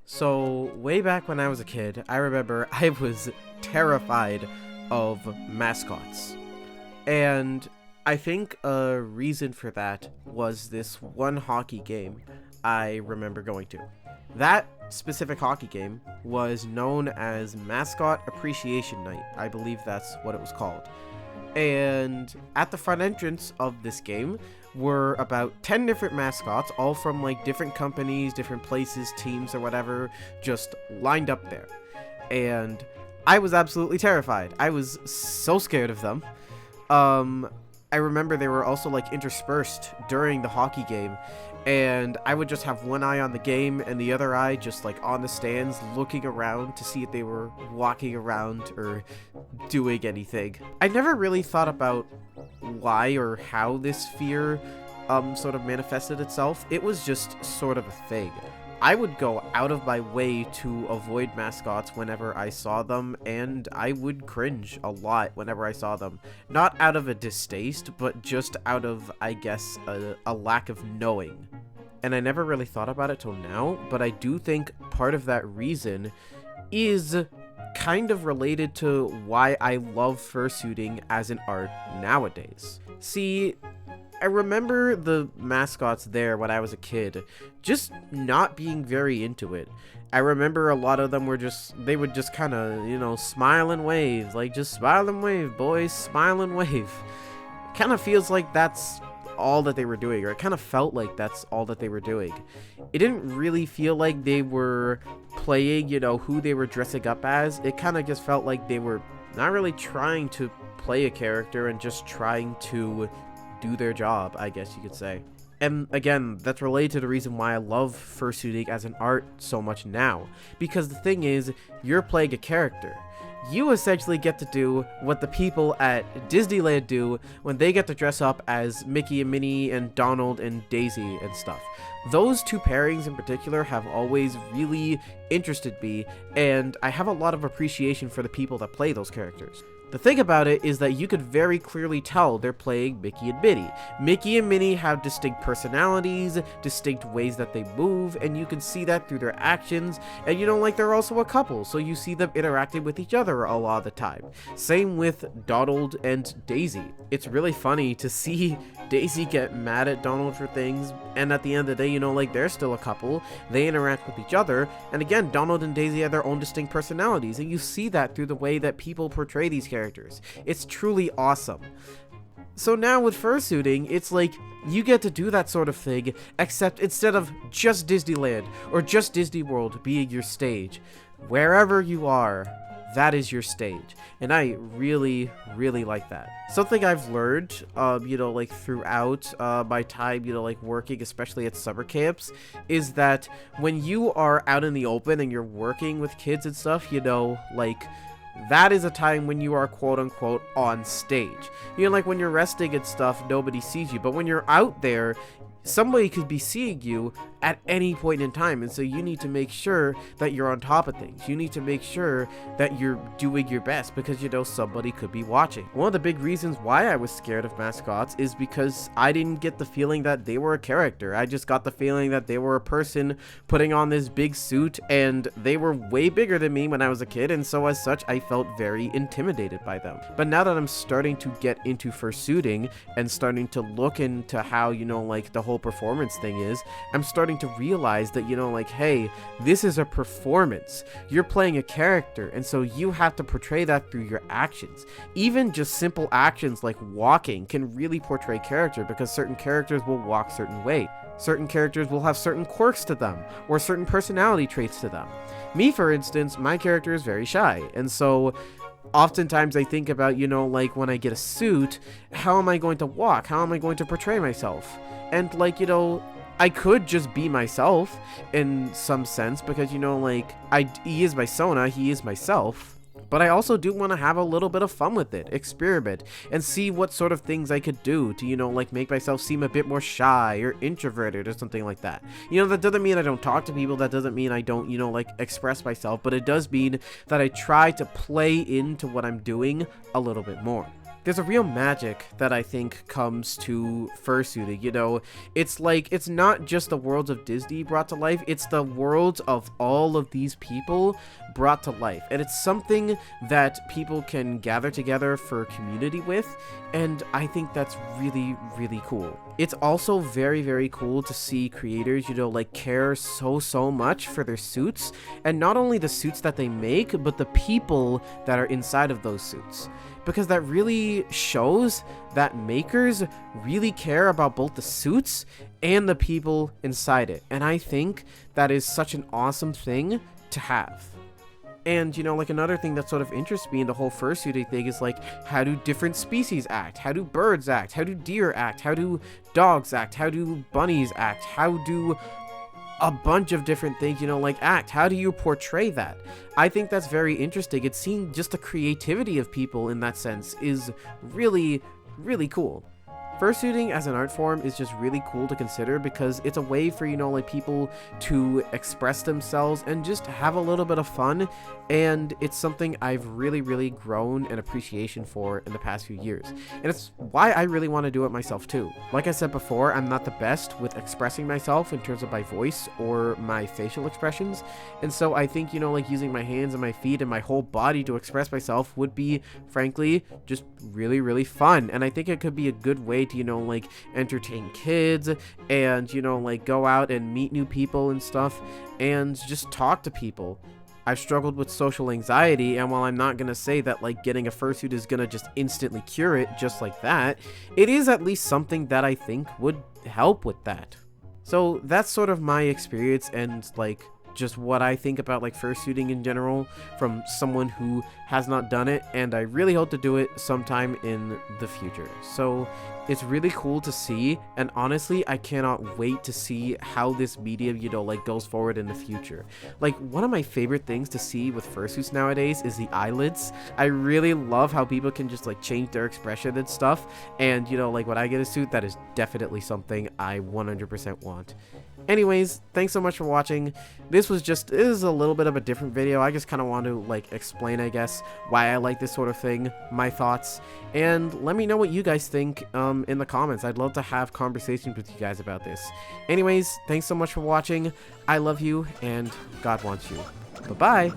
So, way back when I was a kid, I remember I was terrified of mascots. And I think a reason for that was this one hockey game I remember going to. That specific hockey game was known as Mascot Appreciation Night. I believe that's what it was called. And at the front entrance of this game were about 10 different mascots, all from like different companies, different places, teams, or whatever, just lined up there. And I was absolutely terrified. I was so scared of them. I remember they were also like interspersed during the hockey game, and I would just have one eye on the game and the other eye just like on the stands looking around to see if they were walking around or doing anything. I never really thought about why or how this fear sort of manifested itself. It was just sort of a thing. I would go out of my way to avoid mascots whenever I saw them, and I would cringe a lot whenever I saw them. Not out of a distaste, but just out of, I guess, a lack of knowing. And I never really thought about it till now, but I do think part of that reason is kind of related to why I love fursuiting as an art nowadays. See, I remember the mascots there when I was a kid, just not being very into it. I remember a lot of them were they would just kind of, smile and wave, like just smile and wave, boys, smile and wave. Kind of feels like that's all that they were doing, or it kind of felt like that's all that they were doing. It didn't really feel like they were playing, who they were dressing up as. It kind of just felt like they were not really trying to play a character and just trying to do their job, I guess you could say. And again, that's related to the reason why I love fursuiting as an art so much now. Because the thing is, you're playing a character. You essentially get to do what the people at Disneyland do when they get to dress up as Mickey and Minnie and Donald and Daisy and stuff. Those two pairings in particular have always really interested me, and I have a lot of appreciation for the people that play those characters. The thing about it is that you could very clearly tell they're playing Mickey and Minnie. Mickey and Minnie have distinct personalities, distinct ways that they move, and you can see that through their actions. And they're also a couple, so you see them interacting with each other a lot of the time. Same with Donald and Daisy. It's really funny to see Daisy get mad at Donald for things, and at the end of the day, they're still a couple. They interact with each other, and again, Donald and Daisy have their own distinct personalities, and you see that through the way that people portray these characters. It's truly awesome. So now with fursuiting, it's like you get to do that sort of thing, except instead of just Disneyland or just Disney World being your stage, wherever you are, that is your stage. And I really, really like that. Something I've learned, throughout my time, working, especially at summer camps, is that when you are out in the open and you're working with kids and stuff, that is a time when you are quote-unquote on stage. When you're resting and stuff, nobody sees you. But when you're out there, somebody could be seeing you at any point in time, and so you need to make sure that you're on top of things. You need to make sure that you're doing your best because somebody could be watching. One of the big reasons why I was scared of mascots is because I didn't get the feeling that they were a character. I just got the feeling that they were a person putting on this big suit, and they were way bigger than me when I was a kid, and so as such I felt very intimidated by them. But now that I'm starting to get into fursuiting and starting to look into how the whole performance thing is, I'm starting to realize that hey, this is a performance. You're playing a character, and so you have to portray that through your actions. Even just simple actions like walking can really portray character, because certain characters will walk certain way. Certain characters will have certain quirks to them or certain personality traits to them. Me, for instance, my character is very shy, and so oftentimes I think about, when I get a suit, how am I going to walk? How am I going to portray myself? And I could just be myself in some sense, because he is my Sona, he is myself. But I also do want to have a little bit of fun with it, experiment, and see what sort of things I could do to, make myself seem a bit more shy or introverted or something like that. That doesn't mean I don't talk to people, that doesn't mean I don't, express myself, but it does mean that I try to play into what I'm doing a little bit more. there's a real magic that I think comes to fursuiting. You know, it's like, it's not just the worlds of Disney brought to life, it's the worlds of all of these people brought to life. And it's something that people can gather together for community with, and I think that's really, really cool. It's also very, very cool to see creators, you know, like care so much for their suits, and not only the suits that they make, but the people that are inside of those suits. Because that really shows that makers really care about both the suits and the people inside it. And I think that is such an awesome thing to have. And, you know, like, another thing that sort of interests me in the whole fursuiting thing is, like, how do different species act? How do birds act? How do deer act? How do dogs act? How do bunnies act? How do a bunch of different things, you know, like, act? How do you portray that? I think that's very interesting. It's seeing just the creativity of people in that sense is really, really cool. Fursuiting as an art form is just really cool to consider because it's a way for, you know, like, people to express themselves and just have a little bit of fun, and it's something I've really, really grown an appreciation for in the past few years, and it's why I really want to do it myself too. Like I said before, I'm not the best with expressing myself in terms of my voice or my facial expressions, and so I think, you know, like, using my hands and my feet and my whole body to express myself would be, frankly, just really, really fun, and I think it could be a good way to, you know, like, entertain kids and, you know, like, go out and meet new people and stuff and just talk to people. I've struggled with social anxiety, and while I'm not gonna say that, like, getting a fursuit is gonna just instantly cure it just like that, it is at least something that I think would help with that. So that's sort of my experience and, like, just what I think about, like, fursuiting in general from someone who has not done it, and I really hope to do it sometime in the future. So it's really cool to see, and honestly, I cannot wait to see how this medium, you know, like, goes forward in the future. Like, one of my favorite things to see with fursuits nowadays is the eyelids. I really love how people can just, like, change their expression and stuff, and, you know, like, when I get a suit, that is definitely something I 100% want. Anyways, thanks so much for watching. This is a little bit of a different video. I just kind of want to, like, explain, I guess, why I like this sort of thing, my thoughts, and let me know what you guys think in the comments. I'd love to have conversations with you guys about this. Anyways, thanks so much for watching. I love you, and God wants you. Bye-bye.